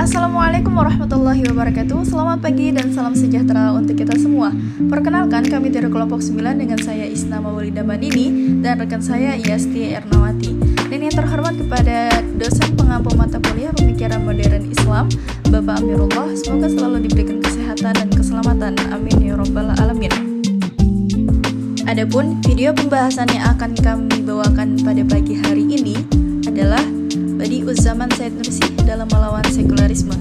Assalamualaikum warahmatullahi wabarakatuh. Selamat pagi dan salam sejahtera untuk kita semua. Perkenalkan, kami dari kelompok 9 dengan saya Isna Maulida Manini dan rekan saya Yasti Ernawati. Dan yang terhormat kepada dosen pengampu mata kuliah Pemikiran Modern Islam, Bapak Amirullah, semoga selalu diberikan kesehatan dan keselamatan. Amin ya rabbal alamin. Adapun video pembahasan yang akan kami bawakan pada pagi hari ini adalah Badi'uz Zaman Said Nursi dalam melawan sekularisme.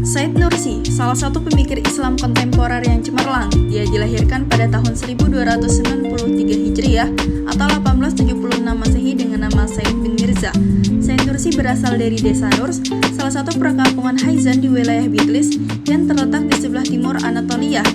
Said Nursi, salah satu pemikir Islam kontemporer yang cemerlang. Dia dilahirkan pada tahun 1293 Hijriah atau 1876 Masehi dengan nama Said bin Mirza. Said Nursi berasal dari desa Nurs, salah satu perkampungan Haizan di wilayah Bitlis yang terletak di sebelah timur Anatolia.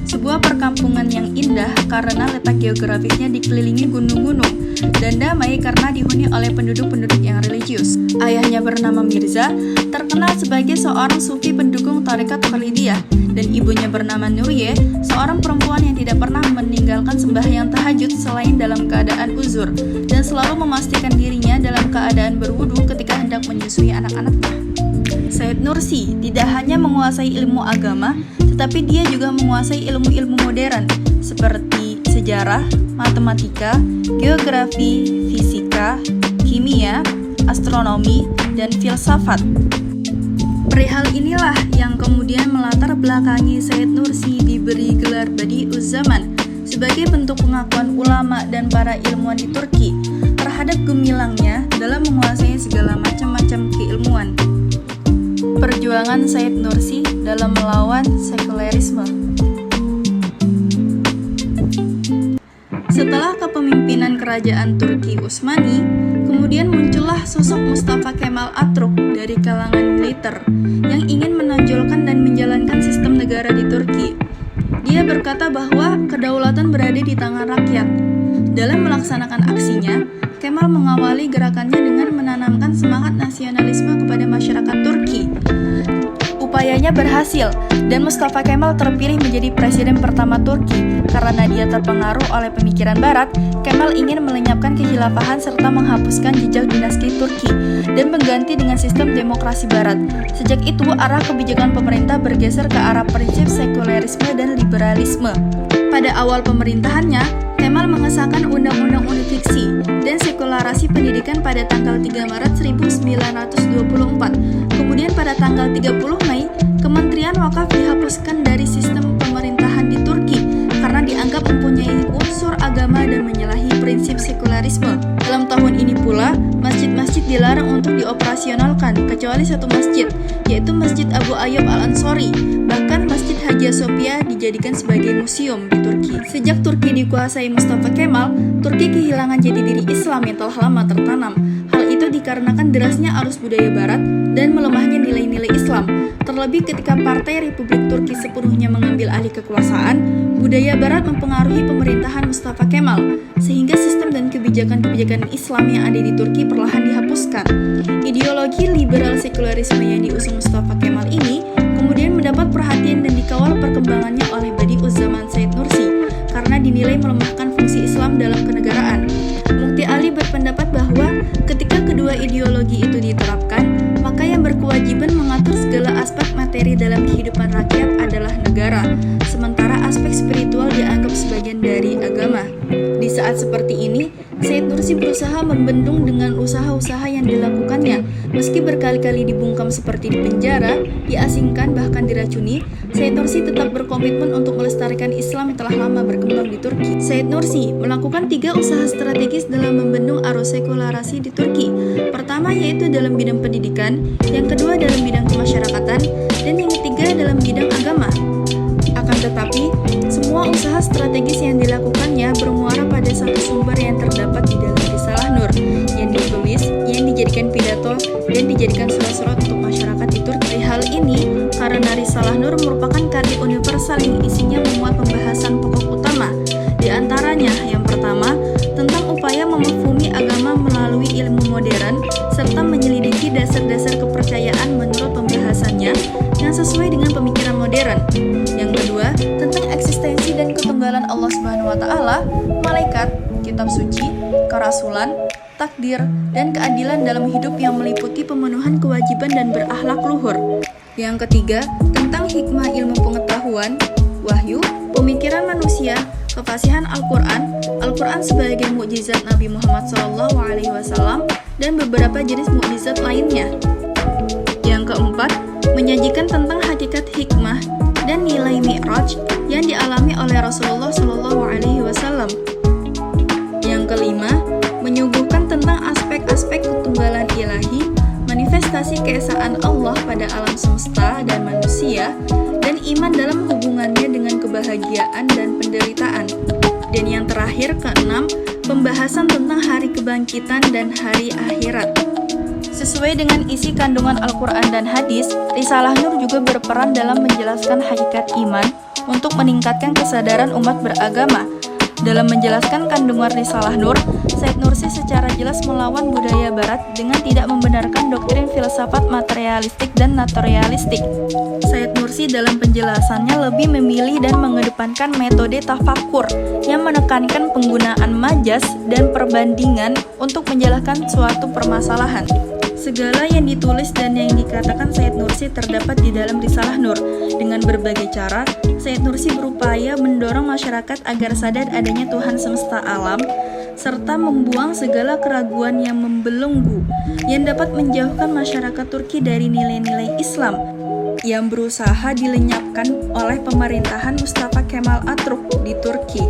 Sebuah perkampungan yang indah karena letak geografisnya dikelilingi gunung-gunung dan damai karena dihuni oleh penduduk-penduduk yang religius. Ayahnya bernama Mirza, terkenal sebagai seorang sufi pendukung tarekat Khalidiyah, dan ibunya bernama Nuriye, seorang perempuan yang tidak pernah meninggalkan sembahyang tahajud selain dalam keadaan uzur, dan selalu memastikan dirinya dalam keadaan berwudu ketika hendak menyusui anak-anaknya. Said Nursi tidak hanya menguasai ilmu agama, tetapi dia juga menguasai ilmu-ilmu modern seperti sejarah, matematika, geografi, fisika, kimia, astronomi, dan filsafat. Perihal inilah yang kemudian melatar belakangi Said Nursi diberi gelar Badi'uz Zaman sebagai bentuk pengakuan ulama dan para ilmuwan di Turki terhadap gemilangnya dalam menguasai segala macam-macam keilmuan. Perjuangan Said Nursi dalam melawan sekularisme. Setelah kepemimpinan kerajaan Turki Utsmani, kemudian muncullah sosok Mustafa Kemal Atatürk dari kalangan militer yang ingin menonjolkan dan menjalankan sistem negara di Turki. Dia berkata bahwa kedaulatan berada di tangan rakyat. Dalam melaksanakan aksinya, Kemal mengawali gerakannya dengan menanamkan semangat nasionalisme kepada masyarakat Turki. Upayanya berhasil, dan Mustafa Kemal terpilih menjadi presiden pertama Turki. Karena dia terpengaruh oleh pemikiran Barat, Kemal ingin melenyapkan kekhilafahan serta menghapuskan jejak dinasti Turki dan mengganti dengan sistem demokrasi Barat. Sejak itu, arah kebijakan pemerintah bergeser ke arah prinsip sekularisme dan liberalisme. Pada awal pemerintahannya, Kemal mengesahkan Undang-Undang Unifikasi dan Sekularasi Pendidikan pada tanggal 3 Maret 1924. Kemudian pada tanggal 30 Mei, Kementerian Wakaf dihapuskan dari sistem pemerintahan di Turki karena dianggap mempunyai unsur agama dan menyalahi prinsip sekularisme. Dalam tahun ini pula, masjid-masjid dilarang untuk dioperasionalkan kecuali satu masjid, yaitu Masjid Abu Ayyub Al-Ansori. Bahkan Masjid Hagia Sophia dijadikan sebagai museum di Turki. Sejak Turki dikuasai Mustafa Kemal, Turki kehilangan jati diri Islam yang telah lama tertanam. Hal itu dikarenakan derasnya arus budaya Barat dan melemahnya nilai-nilai Islam. Terlebih ketika Partai Republik Turki sepenuhnya mengambil alih kekuasaan, budaya Barat mempengaruhi pemerintahan Mustafa Kemal, sehingga sistem dan kebijakan-kebijakan Islam yang ada di Turki perlahan dihapuskan. Ideologi liberal sekularisme yang diusung Mustafa Kemal ini kemudian mendapat perhatian dan dikawal perkembangannya oleh Badi'uz Zaman Said Nursi karena dinilai melemahkan fungsi Islam dalam kenegaraan. Mukti Ali berpendapat bahwa ketika kedua ideologi itu diterapkan, maka yang berkewajiban mengatur segala aspek materi dalam kehidupan rakyat adalah negara, sementara aspek spiritual dianggap sebagian dari agama. Di saat seperti ini, Said Nursi berusaha membendung dengan usaha-usaha yang dilakukannya. Meski berkali-kali dibungkam seperti dipenjara, diasingkan, bahkan diracuni, Said Nursi tetap berkomitmen untuk melestarikan Islam yang telah lama berkembang di Turki. Said Nursi melakukan 3 usaha strategis dalam membendung arus sekularasi di Turki. Pertama yaitu dalam bidang pendidikan, yang kedua dalam bidang kemasyarakatan, dan yang ketiga dalam bidang agama. Akan tetapi, semua usaha strategis yang dilakukannya bermuara pada satu sumber yang terdapat di dalam Risalah Nur, yang ditulis, yang dijadikan pidato, dan dijadikan surat-surat untuk masyarakat di Turki. Hal ini karena Risalah Nur merupakan karya universal yang isinya memuat pembahasan pokok utama. Di antaranya, yang pertama, tentang upaya memahami agama melalui ilmu modern, serta menyelidiki dasar-dasar kepercayaan menurut pembahasannya yang sesuai dengan pemikiran modern. Yang kedua, tentang eksistensi dan ketunggalan Allah Subhanahu wa taala, malaikat, kitab suci, kerasulan, takdir, dan keadilan dalam hidup yang meliputi pemenuhan kewajiban dan berakhlak luhur. Yang ketiga, tentang hikmah ilmu pengetahuan, wahyu, pemikiran manusia, kefasihan Al-Quran, Al-Quran sebagai mukjizat Nabi Muhammad SAW, dan beberapa jenis mukjizat lainnya. Yang keempat, menyajikan tentang hakikat hikmah dan nilai mi'raj yang dialami oleh Rasulullah SAW. Yang kelima, menyuguhkan tentang aspek-aspek ketunggalan ilahi, manifestasi keesaan Allah pada alam semesta dan manusia, dan iman dalam hubungannya dengan kebahagiaan dan penderitaan. Dan yang terakhir, keenam, pembahasan tentang hari kebangkitan dan hari akhirat. Sesuai dengan isi kandungan Al-Quran dan hadis, Risalah Nur juga berperan dalam menjelaskan hakikat iman untuk meningkatkan kesadaran umat beragama. Dalam menjelaskan kandungan Risalah Nur, Said Nursi secara jelas melawan budaya barat dengan tidak membenarkan doktrin filsafat materialistik dan naturalistik. Said Nursi dalam penjelasannya lebih memilih dan mengedepankan metode tafakur yang menekankan penggunaan majas dan perbandingan untuk menjelaskan suatu permasalahan. Segala yang ditulis dan yang dikatakan Said Nursi terdapat di dalam Risalah Nur. Dengan berbagai cara, Said Nursi berupaya mendorong masyarakat agar sadar adanya Tuhan semesta alam, serta membuang segala keraguan yang membelenggu, yang dapat menjauhkan masyarakat Turki dari nilai-nilai Islam, yang berusaha dilenyapkan oleh pemerintahan Mustafa Kemal Atatürk di Turki.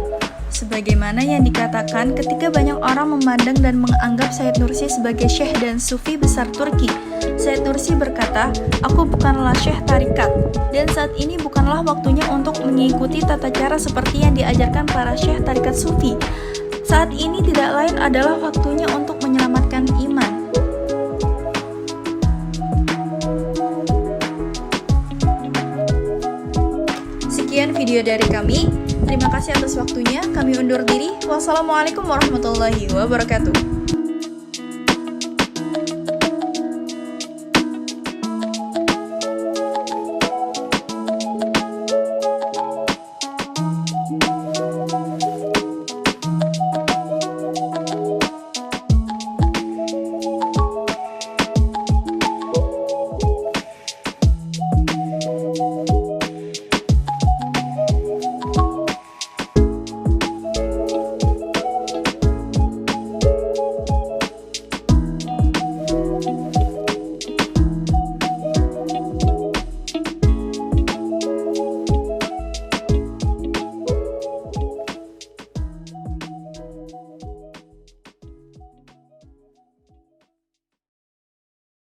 Sebagaimana yang dikatakan ketika banyak orang memandang dan menganggap Said Nursi sebagai syekh dan sufi besar Turki, Said Nursi berkata, "Aku bukanlah syekh tarikat, dan saat ini bukanlah waktunya untuk mengikuti tata cara seperti yang diajarkan para syekh tarikat sufi. Saat ini tidak lain adalah waktunya untuk menyelamatkan iman." Sekian video dari kami. Terima kasih atas waktunya. Kami undur diri. Wassalamualaikum warahmatullahi wabarakatuh.